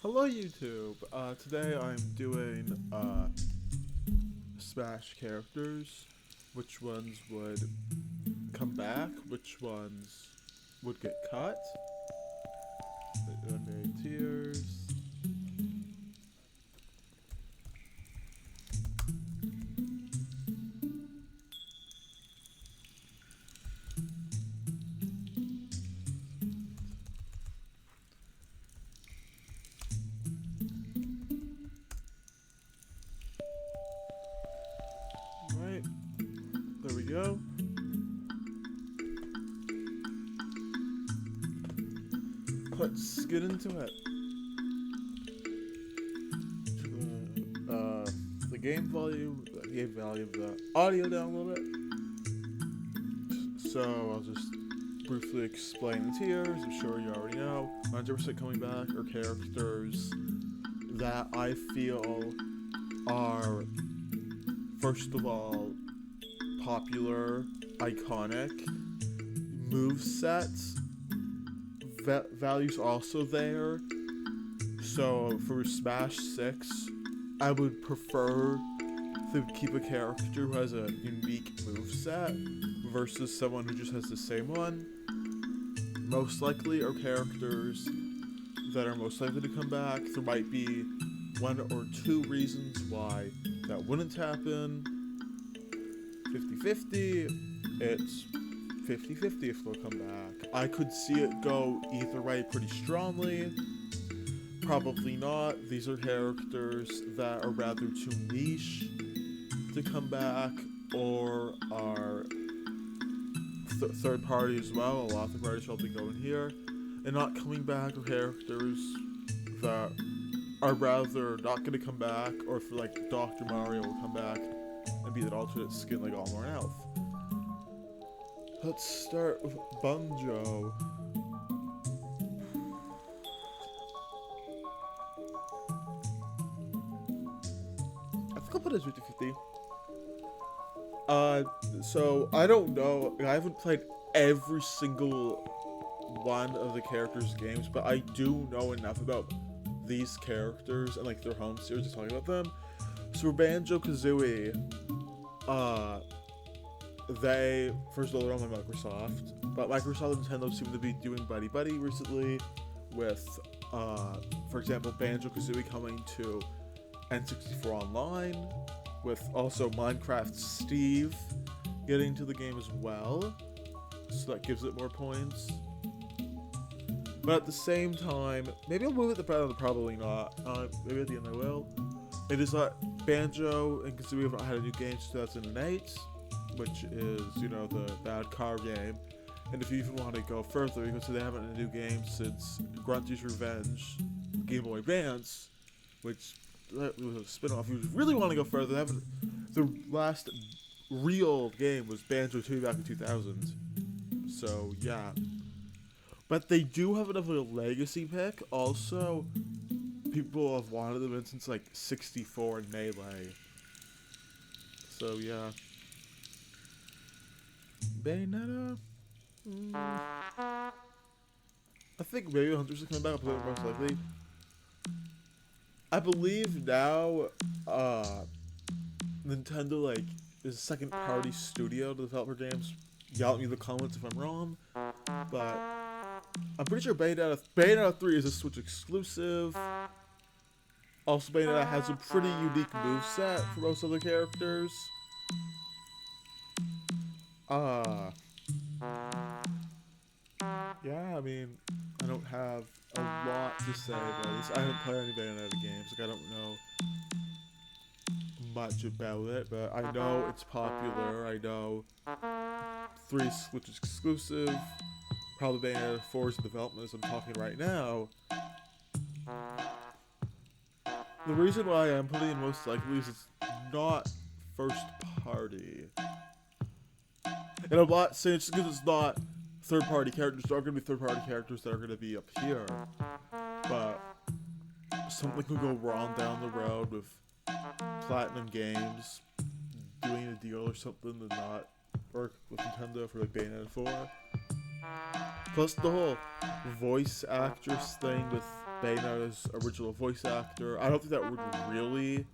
Hello YouTube! Today I'm doing Smash characters. Which ones would come back, which ones would get cut. Unmade tiers. Right, there we go. Let's get into it. The game volume, the audio down a little bit. So I'll just briefly explain the tiers. I'm sure you already know. 100% coming back are characters that I feel are, first of all, popular, iconic, move sets, values also there. So for Smash 6, I would prefer to keep a character who has a unique move set versus someone who just has the same one. Most likely are characters that are most likely to come back. There might be one or two reasons why that wouldn't happen. 50-50, it's 50-50 if they'll come back. I could see it go either way pretty strongly. Probably not. These are characters that are rather too niche to come back, or are third party as well. A lot of third parties probably go in here. And not coming back are characters that are rather not going to come back, or if like Dr. Mario will come back and be that alternate skin like Olimar and Elf. Let's start with Banjo. I think I'll put it as 50-50. So I don't know. I haven't played every single one of the characters' games, but I do know enough about these characters and like their home series to talk about them. So for Banjo-Kazooie, they, first of all, they're owned by Microsoft, but Microsoft and Nintendo seem to be doing buddy-buddy recently with, for example, Banjo-Kazooie coming to N64 Online, with also Minecraft Steve getting to the game as well, so that gives it more points. But at the same time, maybe I'll move it to Battle, probably not. Maybe at the end I will. It is that Banjo and Kazooie have had a new game since 2008, which is, you know, the bad car game. And if you even want to go further, you can say they haven't had a new game since Grunty's Revenge, Game Boy Advance, which was a spin-off. If you really want to go further, they haven't, the last real game was Banjo 2 back in 2000. So, yeah. But they do have enough of a legacy pick. Also, people have wanted them in since like 64 and Melee. So, yeah. Bayonetta? I think maybe Hunters are coming back, but most likely. I believe now, Nintendo, like, is a second party studio to develop their games. Yell at me in the comments if I'm wrong. But I'm pretty sure Bayonetta 3 is a Switch exclusive. Also, Bayonetta has a pretty unique moveset for most other characters. Yeah, I mean, I don't have a lot to say about this. I haven't played any Bayonetta games, like I don't know much about it, but I know it's popular. I know 3 is Switch exclusive. Probably Bayonetta 4 is in development as I'm talking right now. The reason why I'm putting in most likely is it's not first party. And I'm not saying it's because it's not third party characters. There are going to be third party characters that are going to be up here. But something could go wrong down the road with Platinum Games doing a deal or something and not work with Nintendo for like Bayonetta 4. Plus the whole voice actress thing with Bayoneta's original voice actor. I don't think that would really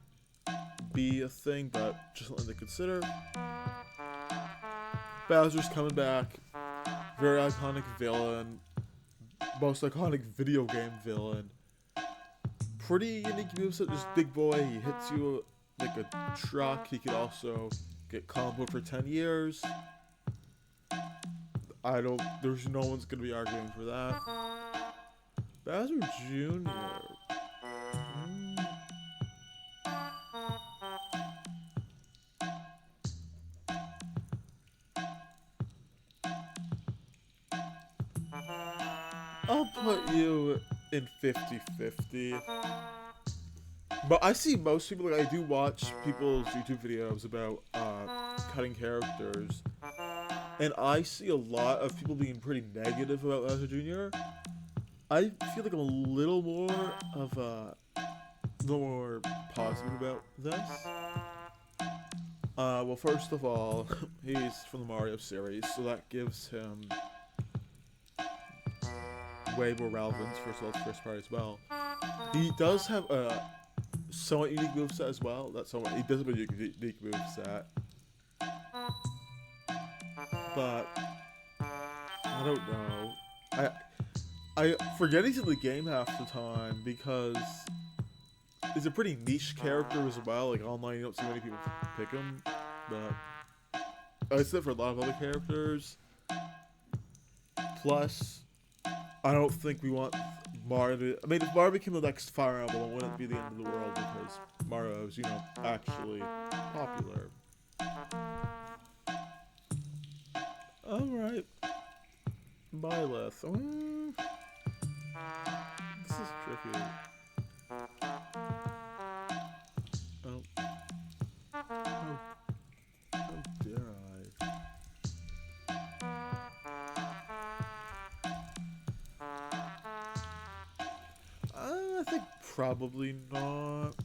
be a thing, but just something to consider. Bowser's coming back. Very iconic villain. Most iconic video game villain. Pretty unique moveset. Just big boy. He hits you like a truck. He could also get comboed for 10 years. There's no one's gonna be arguing for that. Bowser Jr. I'll put you in 50-50. But I see most people, like I do watch people's YouTube videos about cutting characters. And I see a lot of people being pretty negative about Bowser Jr. I feel like I'm a little more positive about this. Well, first of all, he's from the Mario series, so that gives him way more relevance for first part as well. He does have a somewhat unique moveset as well. He does have a unique moveset. But I don't know. I forget he's in the game half the time because he's a pretty niche character as well. Like online, you don't see many people pick him. But I said for a lot of other characters. Plus, I don't think we want Mario to... I mean, if Mario became the next Fire Emblem, it wouldn't be the end of the world because Mario's, actually popular. Alright. Byleth. This is tricky. How dare I? I think probably not.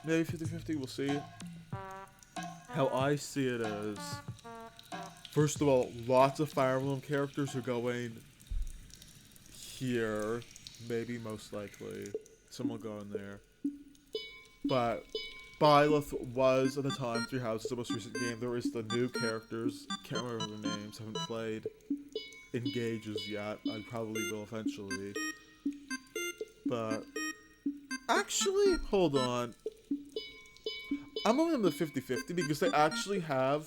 Maybe 50-50, we'll see. How I see it is, first of all, lots of Fire Emblem characters are going here. Maybe, most likely. Some will go in there. But Byleth was, at the time, Three Houses, the most recent game. There is the new characters. Can't remember their names. Haven't played Engages yet. I probably will eventually. But actually, hold on. I'm going to the 50-50 because they actually have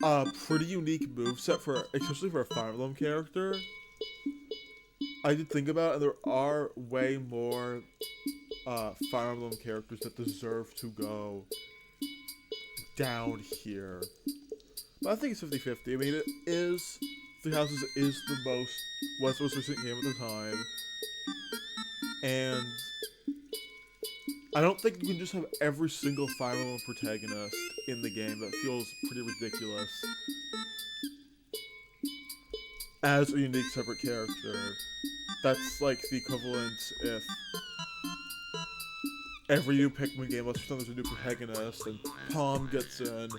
a pretty unique moveset especially for a Fire Emblem character. I did think about it, and there are way more Fire Emblem characters that deserve to go down here. But I think it's 50-50. I mean, it is... Three Houses is the most recent game at the time. And I don't think you can just have every single Fire Emblem protagonist in the game. That feels pretty ridiculous. As a unique separate character. That's like the equivalent if every new Pikmin game, let's pretend there's a new protagonist, and Palm gets in,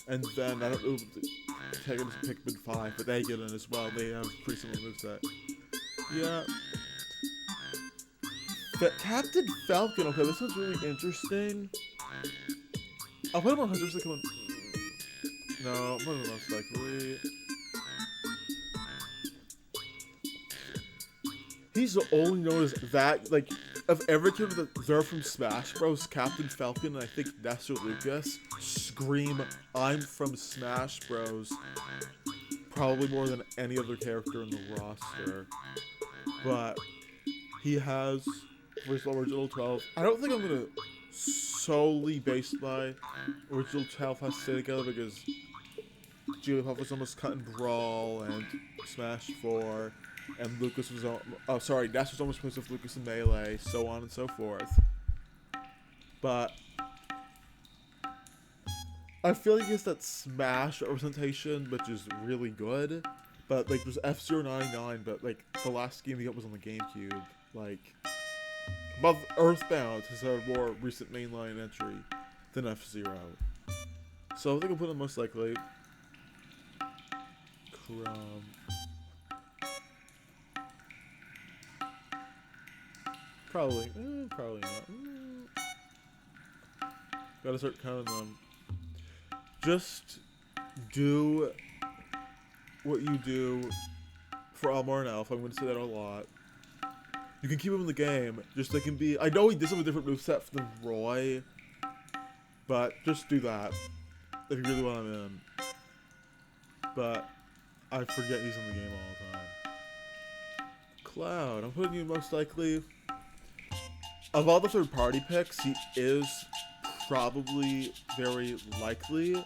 and then, I don't know the protagonist of Pikmin 5, but they get in as well. They have pretty similar moveset. Yeah. Captain Falcon, okay, this one's really interesting. I'll put him on 100% come on. No, I'll put him most likely. He's the only known as that, like, of every character that they're from Smash Bros, Captain Falcon and I think Nestor Lucas scream, I'm from Smash Bros, probably more than any other character in the roster. But he has... Where's original 12? I don't think I'm gonna solely base my original 12 has to stay together because Jigglypuff was almost cut in Brawl and Smash 4, and Lucas was Ness was almost placed with Lucas in Melee, so on and so forth. But I feel like it's that Smash representation, which is really good. But like there's F-Zero 99, but like the last game we got was on the GameCube, like. Above Earthbound has had a more recent mainline entry than F-Zero. So I think I'll put it most likely. Probably not. Gotta start counting them. Just do what you do for Olimar and Alpha. I'm gonna say that a lot. You can keep him in the game. Just they can be. I know he does have a different moveset than Roy, but just do that if you really want him in. But I forget he's in the game all the time. Cloud. I'm putting you most likely. Of all the third-party picks, he is probably very likely. I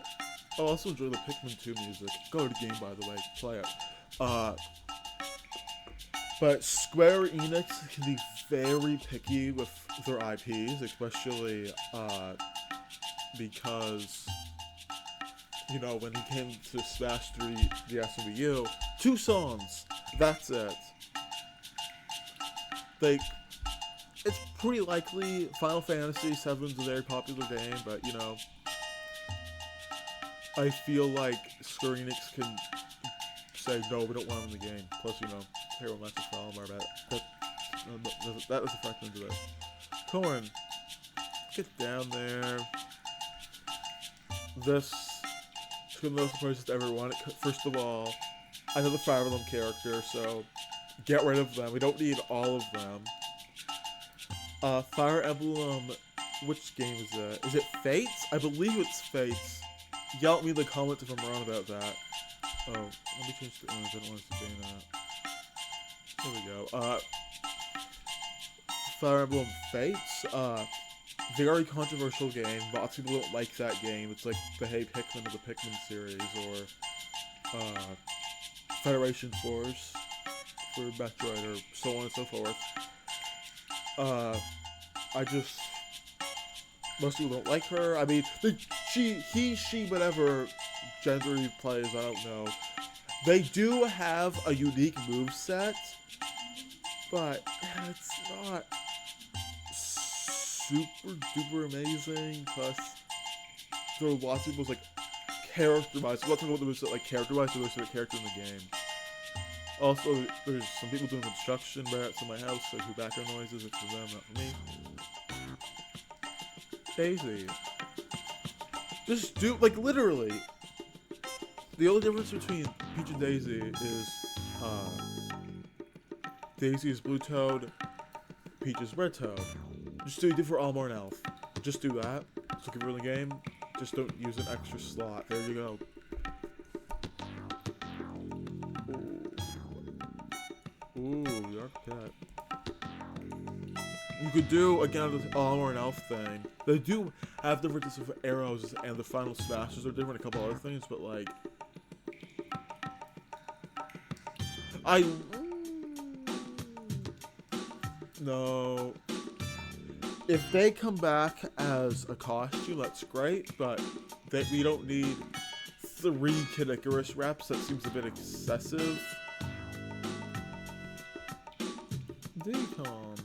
also enjoy the Pikmin 2 music. Go to the game, by the way. Play it. But Square Enix can be very picky with their IPs, especially because, you know, when he came to Smash 3, DS, and Wii U, 2 songs. That's it. Like, it's pretty likely Final Fantasy VII's a very popular game, but, you know, I feel like Square Enix can say, no, we don't want him in the game. Plus, you know, Hero Master for Olimar, that was a factor into this. Corn, get down there. This is the most surprising to everyone. First of all, I know the Fire Emblem character, so get rid of them. We don't need all of them. Fire Emblem, which game is it? Is it Fates? I believe it's Fates. Yell at me in the comments if I'm wrong about that. Oh, let me change the image. I don't want us to say that. There we go. Fire Emblem Fates. Very controversial game. Lots of people don't like that game. It's like the Hey Pikmin of the Pikmin series, or Federation Force for Metroid, or so on and so forth. Most people don't like her. I mean, she, whatever gender he plays, I don't know. They do have a unique moveset, but it's not super duper amazing. Plus, there are lots of people's, like, character-wise. Let's talk about the moveset, like, character-wise, so there's a character in the game. Also, there's some people doing construction rats in my house, so who background noises, it's for them, not for me. Daisy. Just do, like, literally. The only difference between Peach and Daisy is, Daisy is Blue Toad, Peach is Red Toad. Just do what you did for Olimar and Elf. Just do that. So give her the game. Just don't use an extra slot. There you go. Ooh, the Architect. You could do, again, the Olimar and Elf thing. They do have differences with arrows, and the final smashes are different, a couple other things, but, like... No. If they come back as a costume, that's great, but we don't need 3 Kid Icarus reps. That seems a bit excessive. Decom.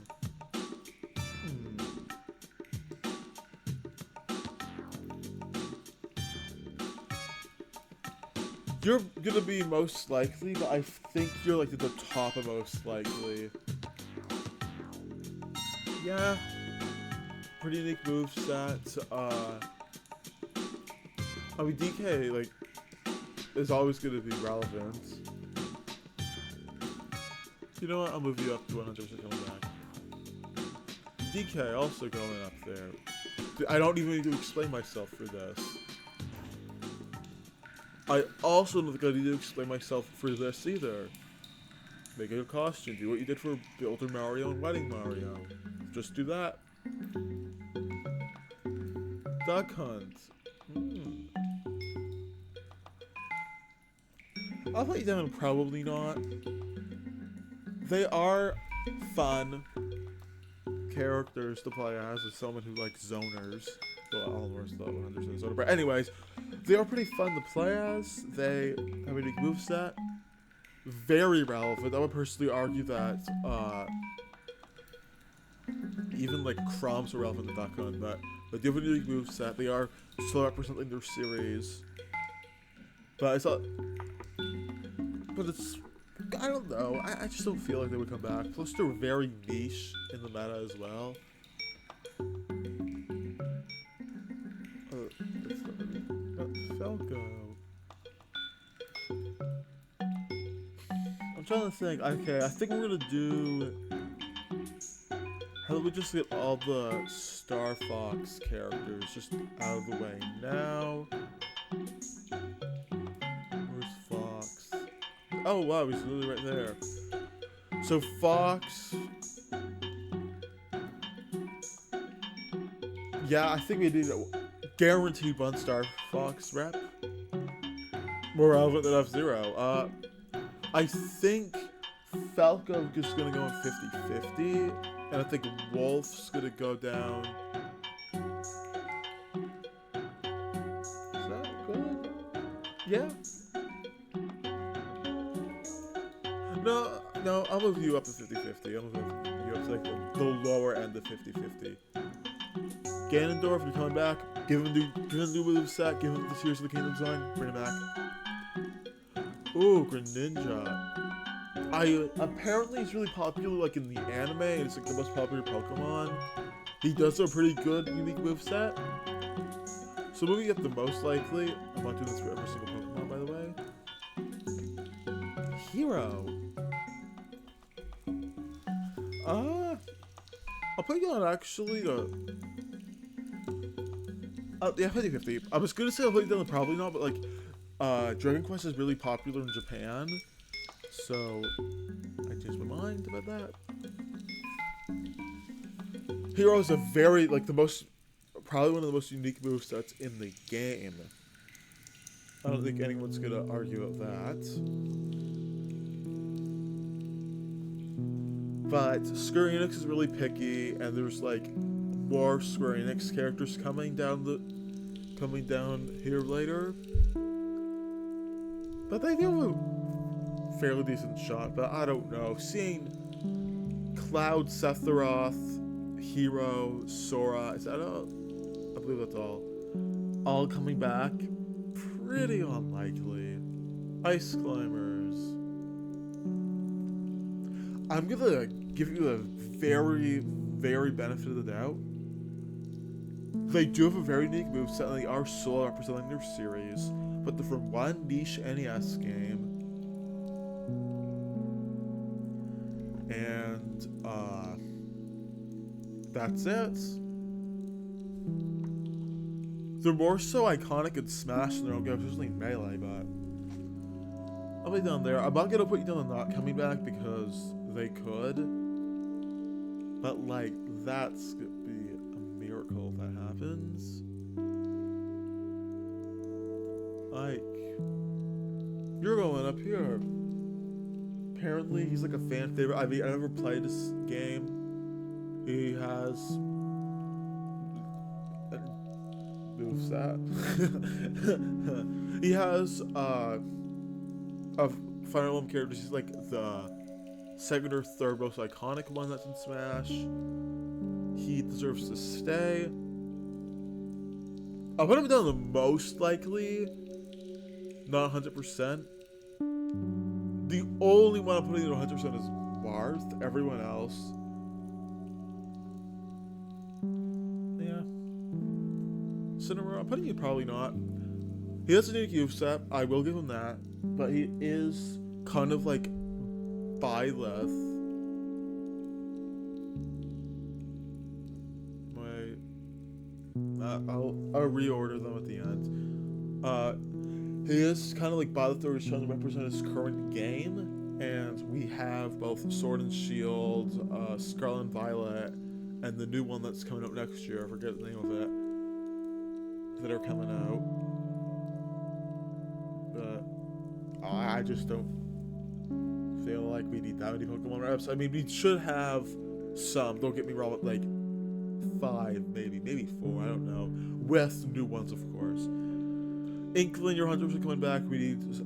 You're gonna be most likely, but I think you're like at the top of most likely. Yeah. Pretty unique moveset. I mean, DK, like, is always gonna be relevant. You know what? I'll move you up to 100% coming back. DK also going up there. I don't even need to explain myself for this. I also don't think I need to explain myself for this either. Make it a costume. Do what you did for Builder Mario and Wedding Mario. Just do that. Duck Hunt. I'll put you down probably not. They are fun characters to play as someone who likes zoners. Well, Oliver's the 100% zoner. But anyways, they are pretty fun to play as. They have a unique moveset. Very relevant. I would personally argue that even like Chroms are relevant to Duck Hunt, but they do have a unique moveset. They are still representing their series. But I I don't know. I just don't feel like they would come back. Plus, they're very niche in the meta as well. That's not really... Falco. I'm trying to think. Okay, I think we're gonna do... How do we just get all the Star Fox characters just out of the way now? Where's Fox? Oh wow, he's literally right there. So Fox... Yeah, I think we need a guaranteed one Star Fox rep. More relevant than F-Zero. I think Falco is gonna go in 50-50. And I think Wolf's gonna go down. Is that good? Yeah. No, I'll move you up to 50-50. I'll move you up to like the lower end of 50-50. Ganondorf, you're coming back. Give him a new move set. Give him the Tears of the Kingdom sign. Bring him back. Ooh, Greninja. Apparently he's really popular like in the anime, and it's like the most popular Pokemon. He does a pretty good unique moveset. So moving up the most likely, I'm not doing this for every single Pokemon by the way. Hero. I'll put you on actually yeah, 50-50. I was gonna say I'll put you down probably not, but like Dragon Quest is really popular in Japan. So, I changed my mind about that. Hero is a very, like, probably one of the most unique movesets in the game. I don't think anyone's gonna argue about that. But Square Enix is really picky, and there's, like, more Square Enix characters coming down here later. But they do have a fairly decent shot, but I don't know. Seeing Cloud, Sephiroth, Hero, Sora, is that all? I believe that's all coming back. Pretty unlikely. Ice Climbers. I'm gonna give you a very, very benefit of the doubt. They do have a very unique moveset, and they are solo representing their series, but they're from one niche NES game. And, that's it. They're more so iconic in Smash than they'll go especially in Melee, but I'll be down there. I'm not gonna put you down on not coming back because they could, but like that's gonna be a miracle if that happens. Like, you're going up here. Apparently, he's like a fan favorite. I mean, I never played this game. He has a moveset. He has a Fire Emblem character. He's like the second or third most iconic one that's in Smash. He deserves to stay. I'll put him down the most likely. Not 100%. The only one I'm putting in 100% is Marth. Everyone else, yeah. Cinnamon, I'm putting you probably not. He has a new cube set. I will give him that, but he is kind of like Byleth. Wait, I'll reorder them at the end. He is kind of like Byleth, where he's trying to represent his current game, and we have both Sword and Shield, Scarlet and Violet, and the new one that's coming out next year. I forget the name of it. That are coming out. But I just don't feel like we need that many Pokemon reps. I mean, we should have some. Don't get me wrong, like 5, maybe 4. I don't know. With new ones, of course. Inkling, your 100% coming back.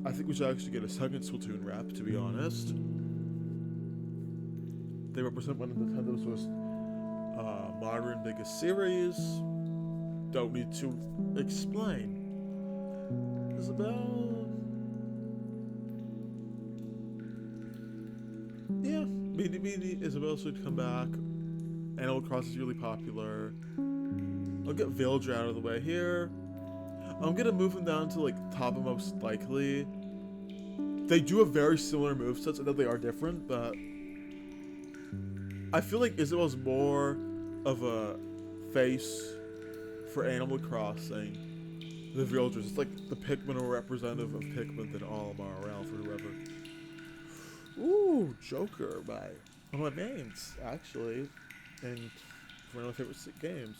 I think we should actually get a second Splatoon rep, to be honest. They represent one of Nintendo's most modern biggest series. Don't need to explain. Isabelle. Yeah, maybe Isabelle should come back. Animal Crossing is really popular. I'll get Villager out of the way here. I'm gonna move him down to like top of most likely. They do have very similar movesets. I know they are different, but I feel like Isabelle's more of a face for Animal Crossing. The Villagers, it's like the Pikmin are representative of Pikmin than Olimar or Alpha or whoever. Ooh, Joker by one of my mains, actually, and one of my favorite games.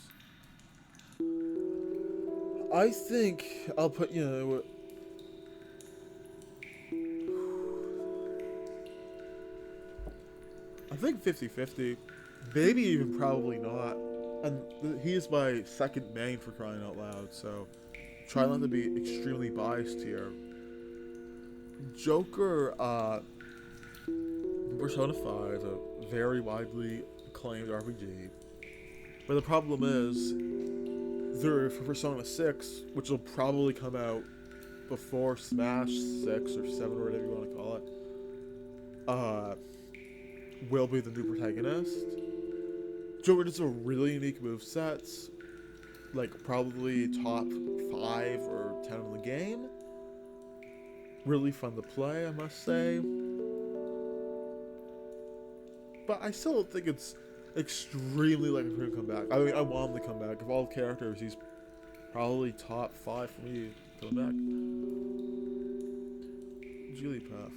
I think I'll put, you know, I think 50-50. Maybe even probably not. And he is my second main for crying out loud, so try not to be extremely biased here. Joker, Persona 5 is a very widely acclaimed RPG. But the problem is, for Persona 6, which will probably come out before Smash 6 or 7 or whatever you want to call it, will be the new protagonist. Joker does a really unique moveset, like probably top 5 or 10 in the game. Really fun to play, I must say. But I still don't think it's extremely likely for him to come back. I mean, I want him to come back. Of all characters, he's probably top 5 for me coming back. Jigglypuff.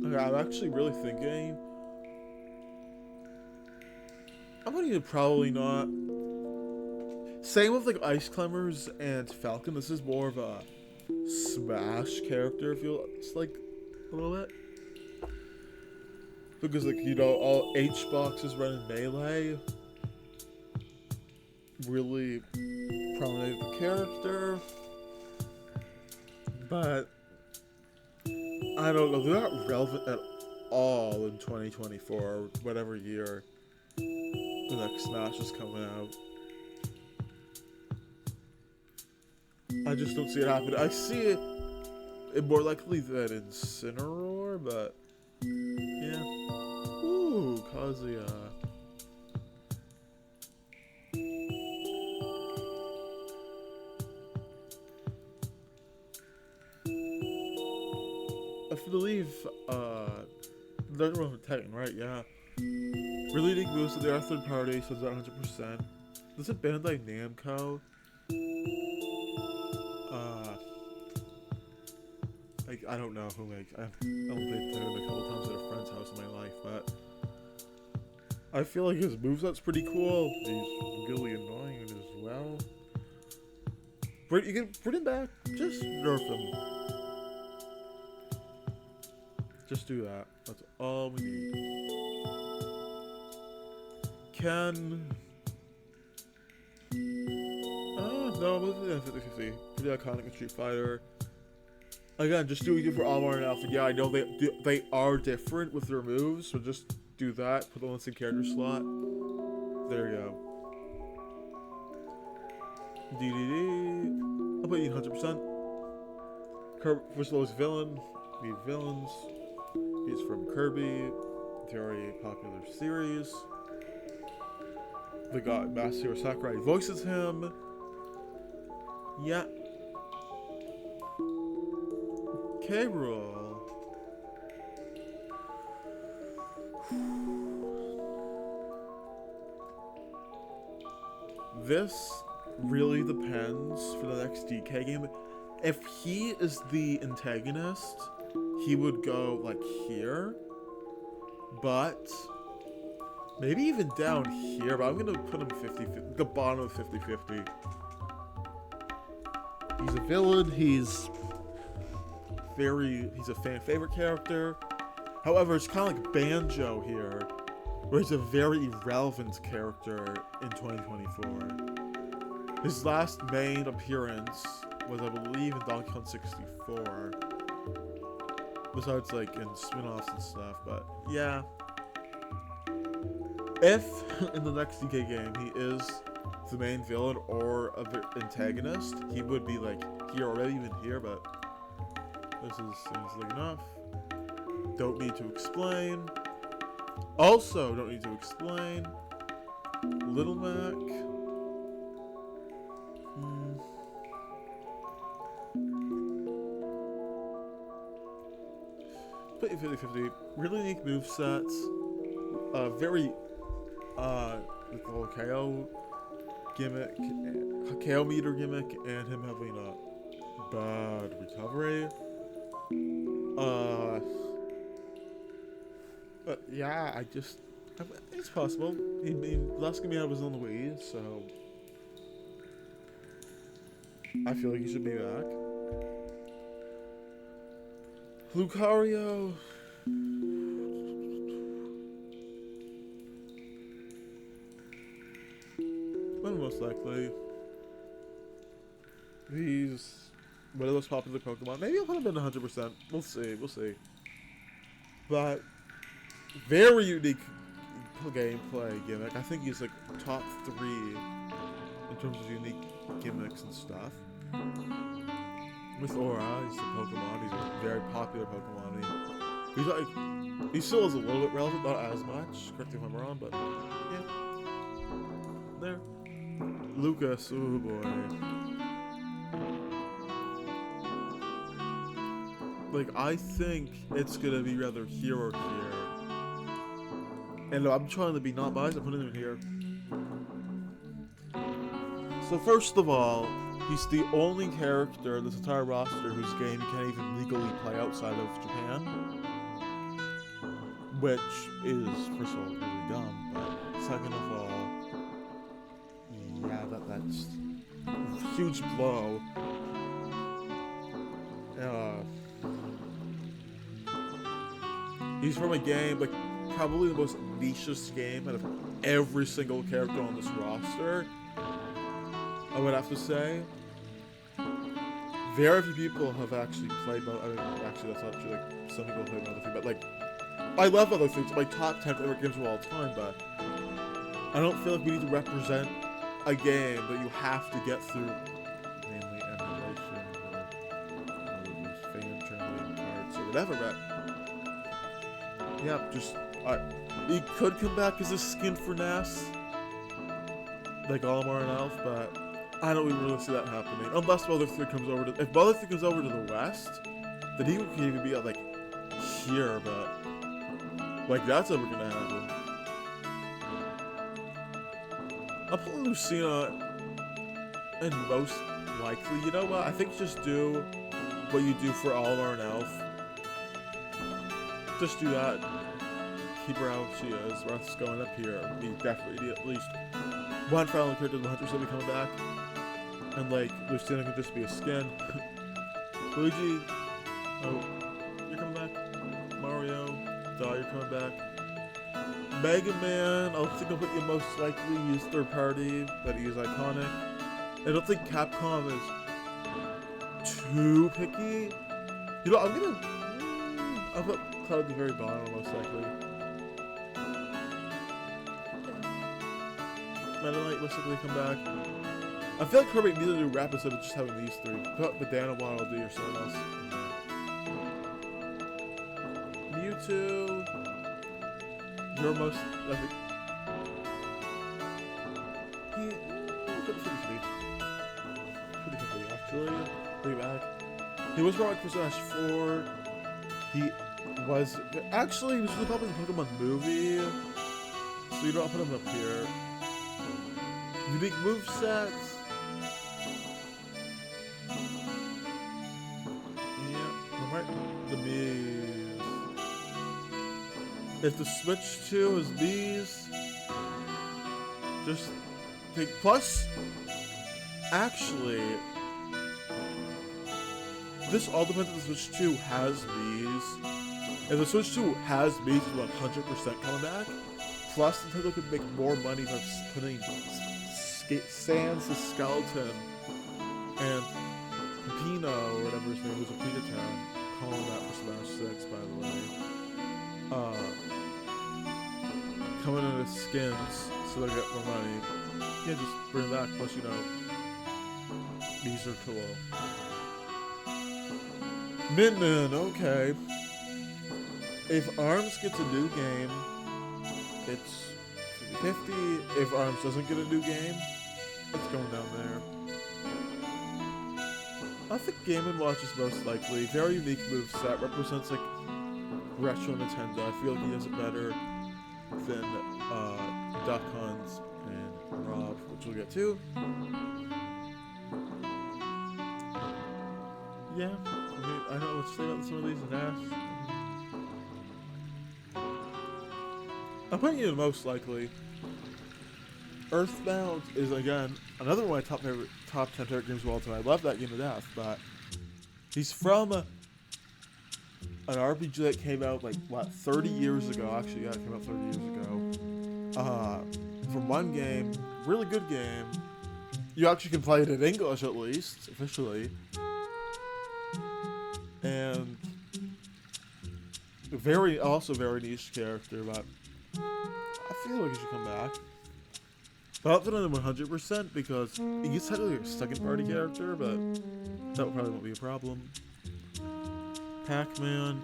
Okay, I'm actually really thinking. I'm gonna need probably not. Same with like Ice Climbers and Falcon. This is more of a Smash character, feels like a little bit. Because like, you know, all H boxes running melee. Really prominent the character. But I don't know, they're not relevant at all in 2024 or whatever year the next Smash is coming out. I just don't see it happening. I see it more likely than Incineroar, but yeah. Ooh, Kazuya. I believe, they're the one with Titan, right? Yeah. Relating moves to their third party, so it's not 100%. This is Bandai Namco. I don't know who makes. I've only played him a couple times at a friend's house in my life, but I feel like his moveset's pretty cool. He's really annoying as well. But you can put him back. Just nerf him. Just do that. That's all we need. Ken. No, 50-50. Pretty iconic in Street Fighter. Again, just doing it for Olimar and Alpha. Yeah, I know they are different with their moves, so just do that. Put them in the same character slot. There you go. DDD. I'll put you 100%. First lowest villain. Need villains. He's from Kirby. Very popular series. They got Masahiro Sakurai voices him. Yeah. K-Rool. This really depends for the next DK game. If he is the antagonist, he would go like here. But maybe even down here, but I'm gonna put him 50-50, the bottom of 50-50. He's a villain, he's a fan favorite character. However, it's kind of like Banjo here, where he's a very irrelevant character in 2024. His last main appearance was, I believe, in Donkey Kong 64. Besides, like, in spin-offs and stuff, but yeah. If, in the next DK game, he is the main villain or an antagonist, he would be like here or maybe even here, but this is easily enough. Don't need to explain. Also, don't need to explain. Little Mac. Play 50-50. Really unique movesets. Very, with the whole KO gimmick, KO meter gimmick, and him having a bad recovery. But yeah, it's possible. Last game he had was on the Wii, so I feel like he should be back. Lucario. Well, most likely. He's one of those popular Pokemon. Maybe I'll put him in 100%. We'll see. But very unique gameplay gimmick. I think he's like top 3 in terms of unique gimmicks and stuff. With Aura, he's a Pokemon. He's a very popular Pokemon. He's like, he still is a little bit relevant, not as much. Correct me if I'm wrong, but yeah. There. Lucas, oh boy. Like, I think it's gonna be rather here or here. And I'm trying to be not biased, I'm putting him here. So first of all, he's the only character in this entire roster whose game you can't even legally play outside of Japan. Which is, first of all, really dumb, but second of all, yeah, that's a huge blow. He's from a game, like, probably the most nichest game out of every single character on this roster, I would have to say. Very few people have actually played, I mean, actually that's not true, like, some people play other things, but like, I love other things, my top 10 favorite games of all time, but I don't feel like we need to represent a game that you have to get through, mainly emulation, or fan translating cards, or whatever, but yeah, just, he could come back as a skin for Ness, like Olimar and Elf, but I don't really see that happening. Unless Mother 3 comes over to, if Mother 3 comes over to the West, then he can even be like here, but like that's never gonna happen. I'll put Lucina, and most likely, you know what? I think just do what you do for Olimar and Elf. Just do that. Keep her how she is. Wrath's going up here. We definitely need at least one final character in the Hunters will be coming back. And like, Lucina can just be a skin. Luigi, oh, you're coming back. Mario, you're coming back. Mega Man, I think I'll put you most likely use third party, but he is iconic. I don't think Capcom is too picky. You know, I'll put Cloud at the very bottom, most likely. Meta Knight most likely come back. I feel like Kirby needed to do a rap instead of just having these 3. Put Banana Waddle D or someone else in there. Mewtwo. You're most, I think. Pretty quickly, actually. Way back. He was brought back for Smash 4. He was really popular in the Pokemon movie. So you don't put him up here. Unique movesets. Yeah, right. The bees. If the Switch 2 is bees, just take plus. Actually, this all depends if the Switch 2 has bees. If the Switch 2 has bees, it's 100% coming back. Plus, Nintendo could make more money by putting Sans the Skeleton and Pino, or whatever his name was, a Pina Town. Calling that for Smash 6, by the way. Coming in as skins, so they get more money. Yeah, just bring it back. Plus, you know, these are too low. Min, okay. If ARMS gets a new game, it's 50. If ARMS doesn't get a new game, it's going down there. I think Game & Watch is most likely. Very unique moveset. Represents like retro Nintendo. I feel like he does it better than Duck Hunt and Rob, which we'll get to. Yeah, I mean, I don't know what to say about some of these and ask. I'm putting you in most likely. Earthbound is, again, another one of my top 10 favorite games of all time. I love that game to death, but he's from an RPG that came out, like, what, 30 years ago? Actually, yeah, it came out 30 years ago. From one game, really good game. You actually can play it in English, at least, officially. And also very niche character, but I feel like he should come back. But not on 100% because he gets technically a second party character, but that probably won't be a problem. Pac-Man.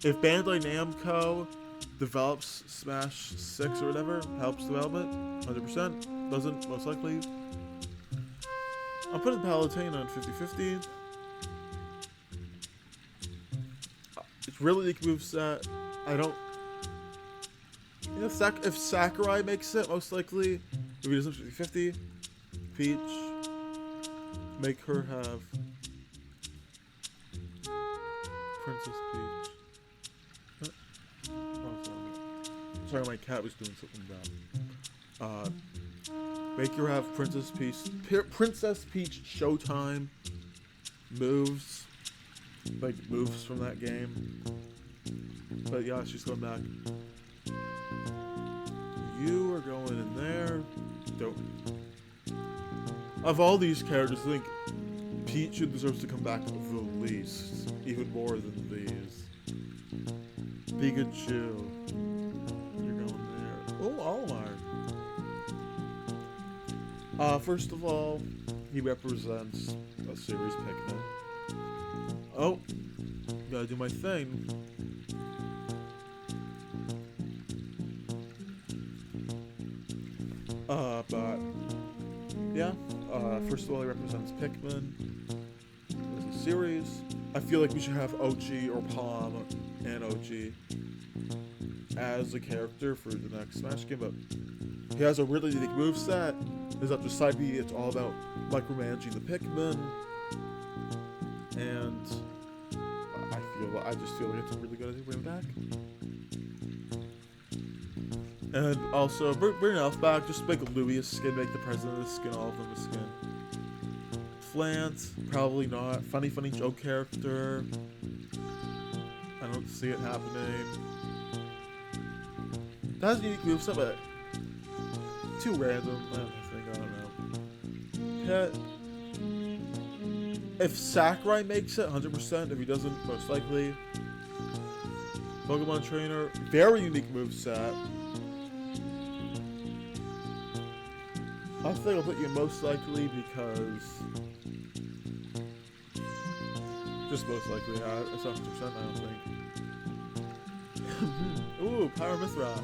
If Bandai Namco develops Smash 6 or whatever, helps development, 100%. Doesn't, most likely. I'm putting Palutena on 50-50. It's really unique moveset. I don't... You know, if Sakurai makes it, most likely, if he doesn't 50-50, Peach, make her have Princess Peach. Oh, sorry, my cat was doing something bad. Make her have Princess Peach Showtime moves. Like, moves from that game. But yeah, she's going back. You are going in there. Don't. Of all these characters, I think Peach deserves to come back the least. Even more than these. Pikachu. You're going there. Oh, Olimar. First of all, he represents a series Pikmin. Oh, gotta do my thing. But yeah, first of all, he represents Pikmin as a series. I feel like we should have Ochi or Palm and Ochi as a character for the next Smash game, but he has a really unique moveset. His up to side B, it's all about micromanaging the Pikmin. And I just feel like it's a really good idea to bring him back. And also, bring Elf back, just make Louis a skin, make the president a skin, all of them a skin. Flant, probably not. Funny joke character. I don't see it happening. That has a unique moveset, but too random. I don't know. Pet. If Sakurai makes it, 100%. If he doesn't, most likely. Pokemon Trainer, very unique moveset. I think I'll put you most likely because... Just most likely, it's 100%, I don't think. Ooh, Pyramithra.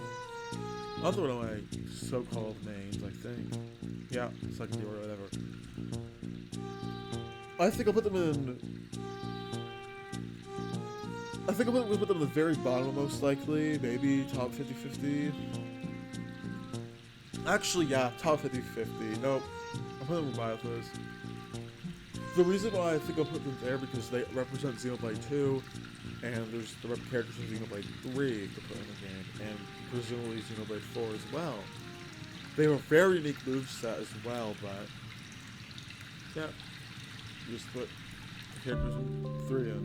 Another one of my so-called names, I think. Yeah, second or whatever. I think I'll put them in... I think I'll put them at the very bottom, most likely. Maybe top 50-50. Actually, yeah, top 50-50. Nope. I'll put them in Biothos. The reason why I think I'll put them there because they represent Xenoblade 2, and there's the characters from Xenoblade 3 to put in the game, and presumably Xenoblade 4 as well. They have a very unique moveset as well, but... Yeah. Just put the characters from 3 in.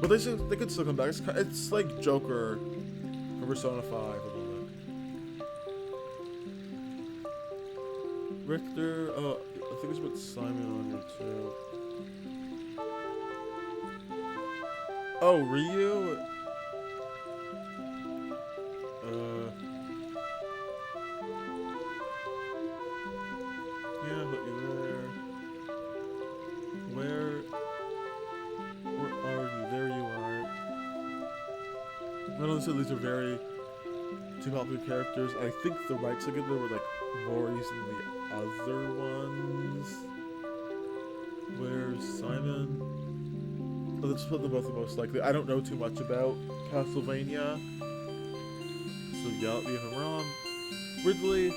But they could still come back. It's like Joker from Persona 5 a little bit. Richter, oh, I think it's with Simon on here too. Oh, Ryu? I know they said these are very two popular characters. I think the rights I give them were like more easy than the other ones. Where's Simon? Oh, let's put them both the most likely. I don't know too much about Castlevania. So yeah, me if I'm wrong. Ridley,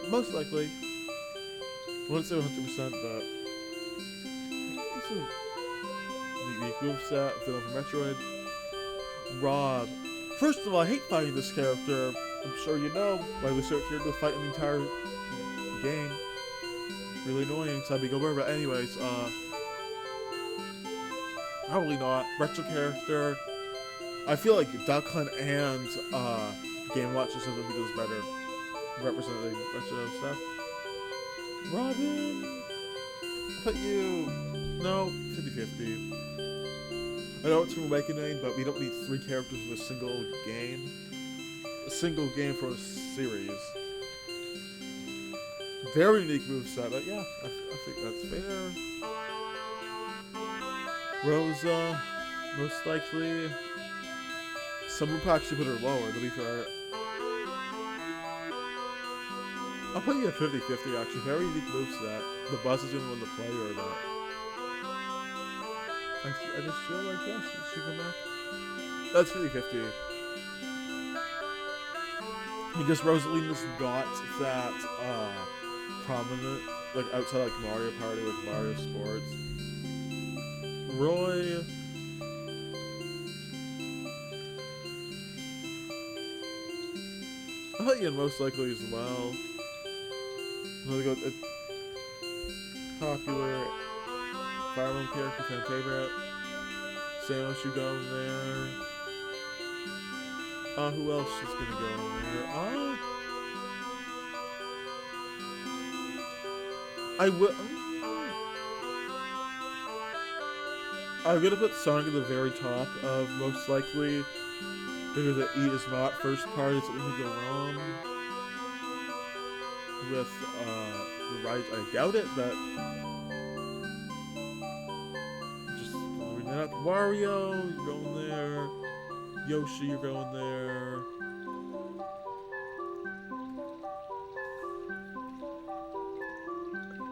most likely. I wouldn't say 100%, but it's a unique moveset, feeling from Metroid. Rob. First of all, I hate fighting this character. I'm sure you know. Why we start here to fight in the entire game. Really annoying, so I'd be over. But anyways, probably not. Retro character. I feel like Duckland and Game Watch or something does better representing retro stuff. Robin! I thought you... No, 50-50. I know it's from Awakening, but we don't need 3 characters in a single game. A single game for a series. Very unique moveset, but yeah, I think that's fair. Rosa, most likely. Some would actually put her lower, to be fair. I'll put you at 50-50 actually. Very unique moveset. The buzz is gonna win the play or not. I just feel like, yeah, she should come back. That's 50-50. Because Rosalina's not that prominent, like outside like Mario Party, like Mario Sports. Roy. I thought you had most likely as well. I'm gonna go popular Fire Emblem character, fan favorite. Samus, you go in there. Who else is gonna go in there? I will. I'm gonna put Sonic at the very top of most likely because the E is not first party, so it would go wrong with the right. I doubt it, but just throwing that up. Wario, you're going there. Yoshi, you're going there.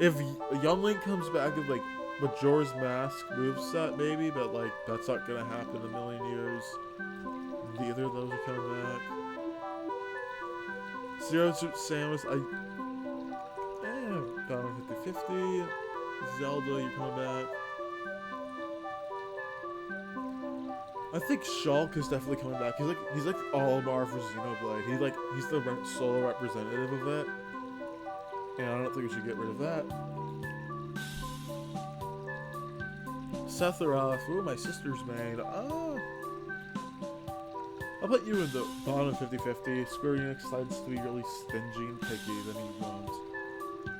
If Young Link comes back with like Majora's Mask moveset, maybe, but like that's not gonna happen in a million years. Neither of those are coming back. Zero Suit Samus, about 50-50. Zelda, you're coming back. I think Shulk is definitely coming back. He's like Olimar for Xenoblade. He's the solo representative of it. And I don't think we should get rid of that. Sephiroth. Ooh, my sister's main. Oh. I'll put you in the bottom 50-50. Square Enix decides to be really stingy and picky, then he won't.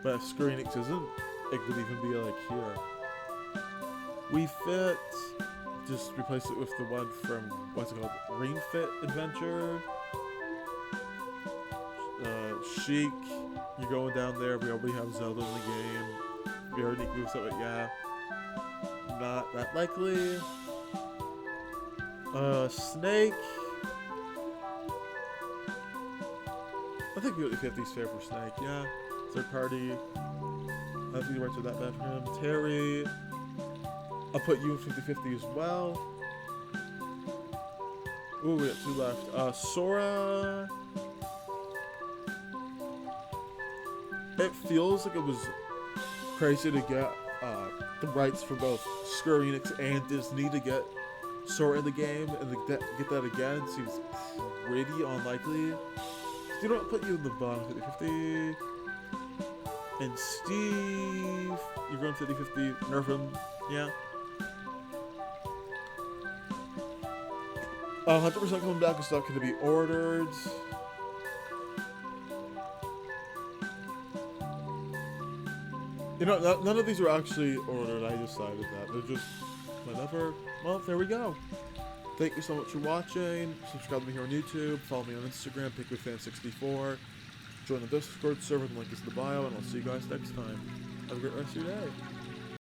But if Square Enix isn't, it could even be like here. We Fit. Just replace it with the one from, what's it called? Ring Fit Adventure. Sheik. You're going down there. We already have Zelda in the game. We already moved so yeah. Not that likely. Snake. I think 50-50 is fair for Snake, yeah. Third party. I think the rights are that bad for him. Terry. I'll put you in 50-50 as well. Ooh, we got 2 left. Sora. It feels like it was crazy to get the rights for both Square Enix and Disney to get Sora in the game, and to get that again seems pretty unlikely. So you know what, put you in the bottom 50-50. And Steve, you're going 50-50. Nerf him, yeah. 100% coming back is not going to be ordered. You know, none of these are actually ordered. I decided that. They're just whatever. Well, there we go. Thank you so much for watching. Subscribe to me here on YouTube. Follow me on Instagram, PikminFan64. Join the Discord server. The link is in the bio, and I'll see you guys next time. Have a great rest of your day.